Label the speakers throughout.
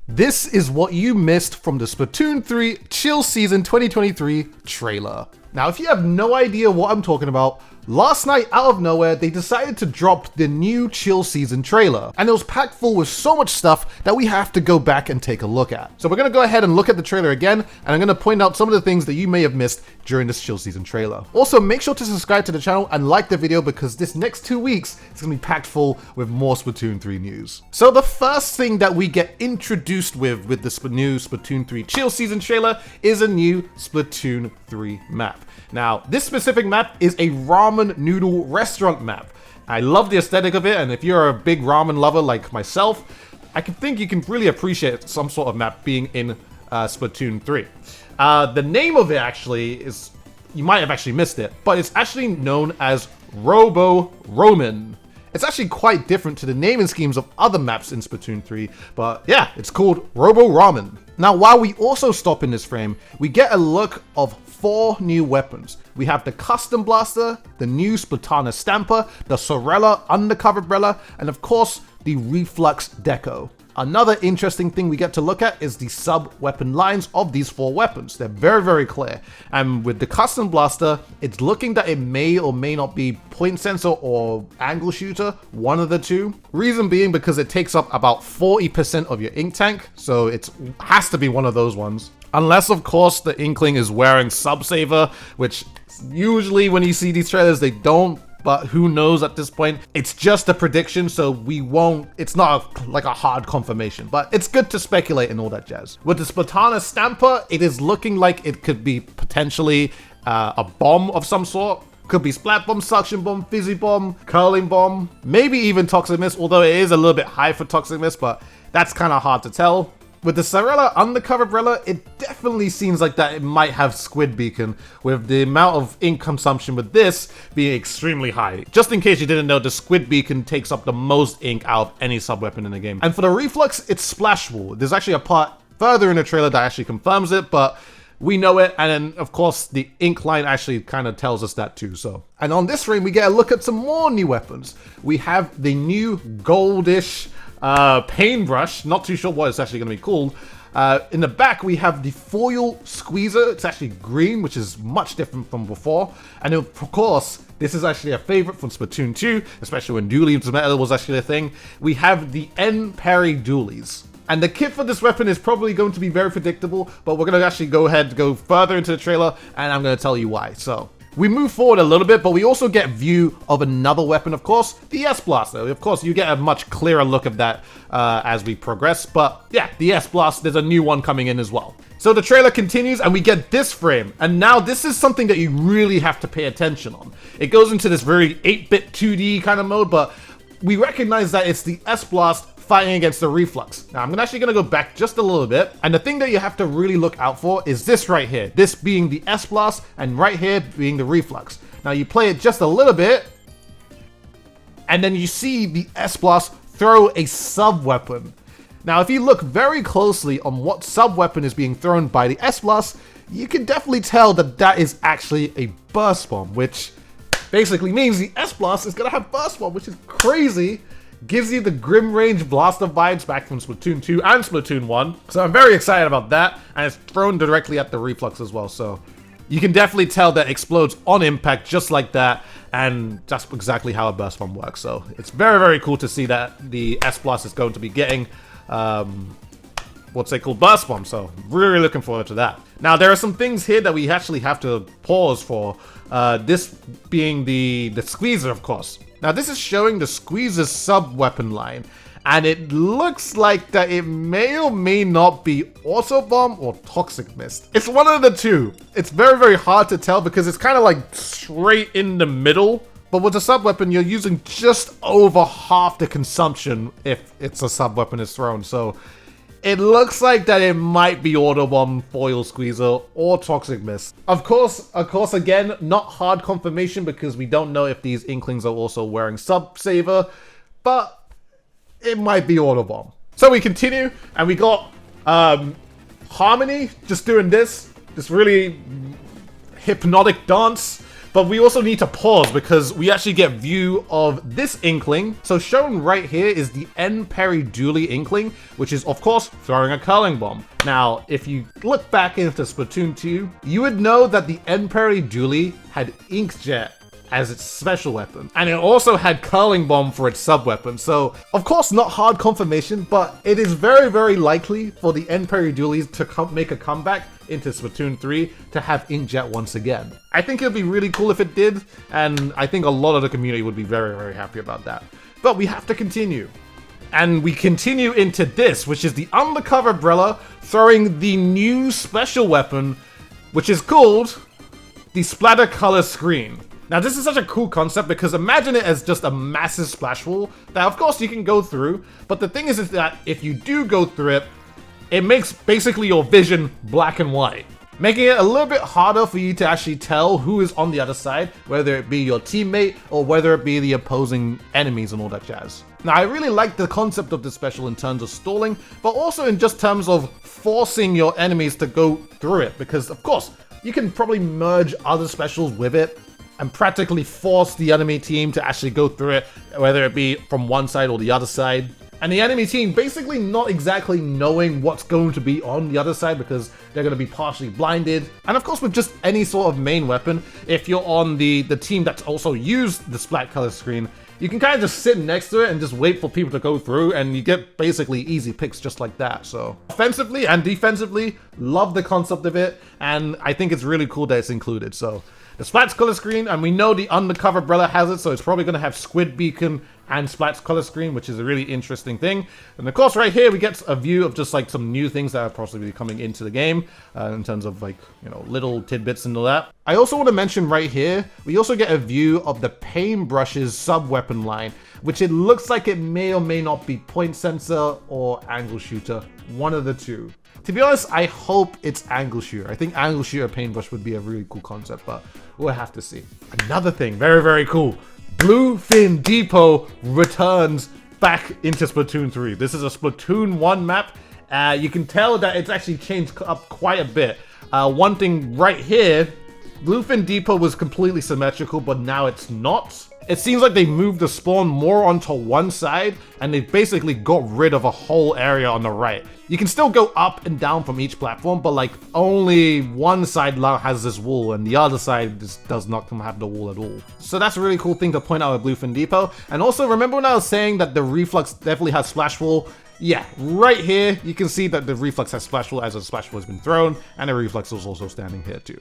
Speaker 1: This is what you missed from the Splatoon 3 Chill Season 2023 trailer. Now, if you have no idea what I'm talking about, last night, out of nowhere, they decided to drop the new Chill Season trailer, and it was packed full with so much stuff that we have to go back and take a look at. So we're gonna go ahead and look at the trailer again, and I'm gonna point out some of the things that you may have missed during this Chill Season trailer. Also, make sure to subscribe to the channel and like the video because this next 2 weeks is gonna be packed full with more Splatoon 3 news. So the first thing that we get introduced with this new Splatoon 3 Chill Season trailer is a new Splatoon 3 map. Now, this specific map is a ramen noodle restaurant map. I love the aesthetic of it, and if you're a big ramen lover like myself, I think you can really appreciate some sort of map being in Splatoon 3. The name of it actually is, you might have actually missed it, but it's actually known as Robo-Roman. It's actually quite different to the naming schemes of other maps in Splatoon 3, but yeah, it's called Robo-Ramen. Now, while we also stop in this frame, we get a look of 4 new weapons. We have the Custom Blaster, the new Splatana Stamper, the Sorella Undercover Umbrella, and of course, the Reflux Deco. Another interesting thing we get to look at is the sub-weapon lines of these 4 weapons. They're very, very clear. And with the Custom Blaster, it's looking that it may or may not be point sensor or angle shooter, one of the two. Reason being because it takes up about 40% of your ink tank, so it has to be one of those ones. Unless, of course, the Inkling is wearing Sub-Saver, which usually when you see these trailers, they don't. But who knows at this point? It's just a prediction, so we won't, it's not like a hard confirmation, but it's good to speculate and all that jazz. With the Splatana Stamper, it is looking like it could be potentially a bomb of some sort. Could be Splat Bomb, Suction Bomb, Fizzy Bomb, Curling Bomb, maybe even Toxic Mist, although it is a little bit high for Toxic Mist, but that's kind of hard to tell. With the Sorella Undercover Umbrella, it definitely seems like that it might have Squid Beacon, with the amount of ink consumption with this being extremely high. Just in case you didn't know, the Squid Beacon takes up the most ink out of any sub-weapon in the game. And for the Reflux, it's Splashable. There's actually a part further in the trailer that actually confirms it, but we know it, and then of course the ink line actually kind of tells us that too. So, and on this frame, we get a look at some more new weapons. We have the new goldish paintbrush, not too sure what it's actually going to be called. In the back, we have the foil squeezer. It's actually green, which is much different from before. And of course, this is actually a favorite from Splatoon 2, especially when Dually Metal was actually a thing. We have the N-Parry Dualies. And the kit for this weapon is probably going to be very predictable, but we're going to actually go further into the trailer, and I'm going to tell you why. So, we move forward a little bit, but we also get view of another weapon, of course, the S-Blaster. Of course, you get a much clearer look of that as we progress, but yeah, the S-Blast, there's a new one coming in as well. So the trailer continues, and we get this frame, and now this is something that you really have to pay attention on. It goes into this very 8-bit 2D kind of mode, but we recognize that it's the S-Blast fighting against the Reflux. Now, I'm actually going to go back just a little bit, and the thing that you have to really look out for is this right here. This being the S-Blast, and right here being the Reflux. Now, you play it just a little bit, and then you see the S-Blast throw a sub-weapon. Now, if you look very closely on what sub-weapon is being thrown by the S-Blast, you can definitely tell that that is actually a Burst Bomb, which basically means the S-Blast is going to have Burst Bomb, which is crazy. Gives you the Grim Range Blaster vibes back from Splatoon 2 and Splatoon 1. So I'm very excited about that. And it's thrown directly at the Reflux as well. So you can definitely tell that it explodes on impact just like that. And that's exactly how a Burst Bomb works. So it's very, very cool to see that the S-Blast is going to be getting what's they call Burst Bomb. So really looking forward to that. Now there are some things here that we actually have to pause for. This being the Squeezer, of course. Now this is showing the Squeezer's sub-weapon line, and it looks like that it may or may not be Auto Bomb or Toxic Mist. It's one of the two. It's very, very hard to tell because it's kind of like straight in the middle, but with a sub-weapon, you're using just over half the consumption if it's a sub-weapon is thrown, so it looks like that it might be Auto Bomb, Foil Squeezer, or Toxic Mist. Of course, again, not hard confirmation because we don't know if these Inklings are also wearing Sub-Saver, but it might be Auto Bomb. So we continue, and we got Harmony just doing this really hypnotic dance. But we also need to pause because we actually get view of this Inkling. So shown right here is the N Parry Dooley Inkling, which is of course throwing a curling bomb. Now, if you look back into Splatoon 2, you would know that the N Parry Dooley had Inkjet as its special weapon, and it also had curling bomb for its sub weapon. So of course not hard confirmation, but it is very likely for the N Parry Doolies to make a comeback into Splatoon 3 to have Inkjet once again. I think it would be really cool if it did, and I think a lot of the community would be very happy about that. But we have to continue. And we continue into this, which is the Undercover Umbrella throwing the new special weapon, which is called the Splatter Color Screen. Now this is such a cool concept because imagine it as just a massive splash wall that of course you can go through, but the thing is that if you do go through it, it makes basically your vision black and white, making it a little bit harder for you to actually tell who is on the other side, whether it be your teammate or whether it be the opposing enemies and all that jazz. Now I really like the concept of this special in terms of stalling, but also in just terms of forcing your enemies to go through it, because of course you can probably merge other specials with it and practically force the enemy team to actually go through it, whether it be from one side or the other side. And the enemy team basically not exactly knowing what's going to be on the other side because they're going to be partially blinded. And of course with just any sort of main weapon, if you're on the team that's also used the splat color screen, you can kind of just sit next to it and just wait for people to go through, and you get basically easy picks just like that. So offensively and defensively, love the concept of it, and I think it's really cool that it's included. So the Splats color screen, and we know the Undercover Umbrella has it, so it's probably going to have Squid Beacon and Splats color screen, which is a really interesting thing. And of course right here we get a view of just like some new things that are possibly coming into the game in terms of like, you know, little tidbits and all that. I also want to mention right here, we also get a view of the Paintbrush's sub-weapon line, which it looks like it may or may not be point sensor or angle shooter, one of the two. To be honest, I hope it's angle shooter. I think angle shooter paintbrush would be a really cool concept, but we'll have to see. Another thing, very cool. Bluefin Depot returns back into Splatoon 3. This is a Splatoon 1 map. You can tell that it's actually changed up quite a bit. One thing right here, Bluefin Depot was completely symmetrical, but now it's not. It seems like they moved the spawn more onto one side, and they basically got rid of a whole area on the right. You can still go up and down from each platform, but like only one side has this wall, and the other side just does not have the wall at all. So that's a really cool thing to point out at Bluefin Depot. And also remember when I was saying that the Reflux definitely has splash wall? Yeah, right here you can see that the Reflux has splash wall as a splash wall has been thrown, and the Reflux is also standing here too.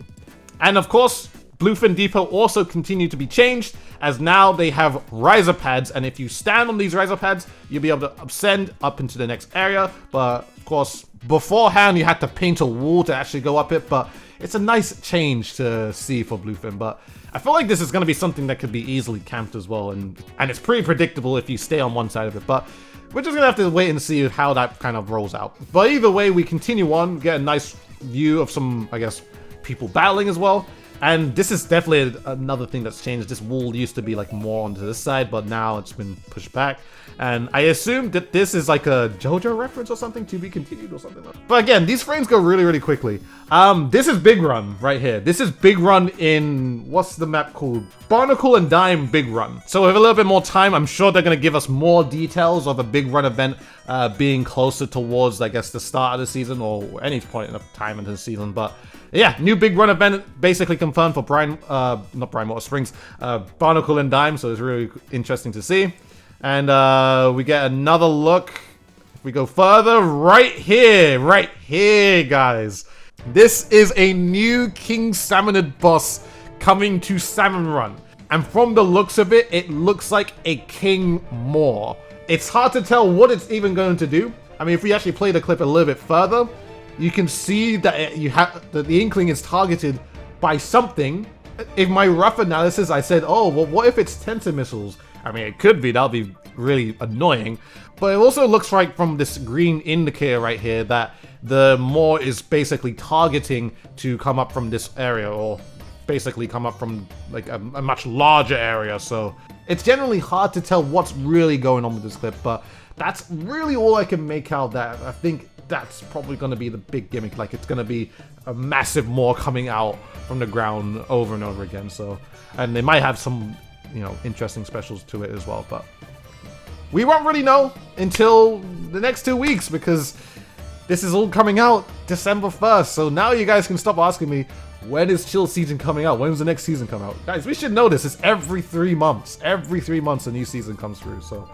Speaker 1: And of course, Bluefin Depot also continued to be changed, as now they have riser pads, and if you stand on these riser pads, you'll be able to ascend up into the next area. But of course, beforehand you had to paint a wall to actually go up it, but it's a nice change to see for Bluefin. But I feel like this is going to be something that could be easily camped as well, and it's pretty predictable if you stay on one side of it. But we're just gonna have to wait and see how that kind of rolls out. But either way, we continue on, get a nice view of some, I guess, people battling as well. And this is definitely another thing that's changed. This wall used to be like more onto this side, but now it's been pushed back. And I assume that this is like a JoJo reference or something, to be continued or something like that. But again, these frames go really quickly. This is Big Run right here. This is Big Run in, what's the map called? Barnacle and Dime Big Run. So with a little bit more time, I'm sure they're going to give us more details of a Big Run event being closer towards, I guess, the start of the season or any point in time into the season. But yeah, new Big Run event basically confirmed for not Water Springs, Barnacle and Dime, so it's really interesting to see. And we get another look. If we go further, right here, guys. This is a new King Salmonid boss coming to Salmon Run. And from the looks of it, it looks like a King Moor. It's hard to tell what it's even going to do. I mean, if we actually play the clip a little bit further, you can see that the Inkling is targeted by something. In my rough analysis, I said, oh, well, what if it's tensor missiles? I mean, it could be, that'll be really annoying. But it also looks like from this green indicator right here that the Moor is basically targeting to come up from this area, or basically come up from like a much larger area. So it's generally hard to tell what's really going on with this clip, but that's really all I can make out. That I think that's probably going to be the big gimmick. Like, it's going to be a massive maw coming out from the ground over and over again. So, and they might have some, you know, interesting specials to it as well. But we won't really know until the next 2 weeks, because this is all coming out December 1st. So now you guys can stop asking me, when is Chill Season coming out? When's the next season come out? Guys, we should know this. It's every 3 months. Every 3 months a new season comes through. So,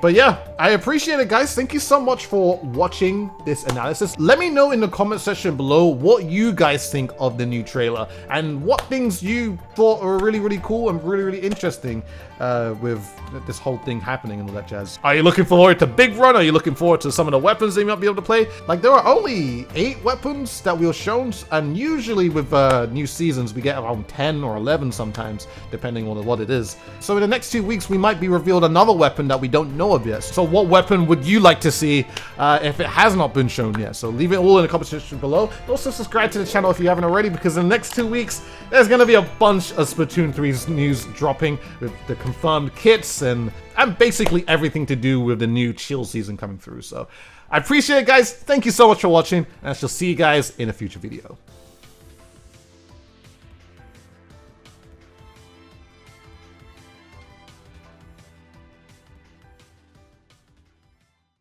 Speaker 1: but yeah, I appreciate it, guys. Thank you so much for watching this analysis. Let me know in the comment section below what you guys think of the new trailer and what things you thought were really, really cool and really, really interesting with this whole thing happening and all that jazz. Are you looking forward to Big Run? Are you looking forward to some of the weapons they might be able to play? Like, there are only 8 weapons that we were shown, and usually with new seasons we get around 10 or 11 sometimes, depending on what it is. So in the next 2 weeks we might be revealed another weapon that we don't know of yet. So what weapon would you like to see if it has not been shown yet? So leave it all in the comment section below. Also subscribe to the channel if you haven't already, because in the next 2 weeks there's going to be a bunch of Splatoon 3's news dropping with the confirmed kits and basically everything to do with the new Chill Season coming through. So I appreciate it, guys. Thank you so much for watching, and I shall see you guys in a future video.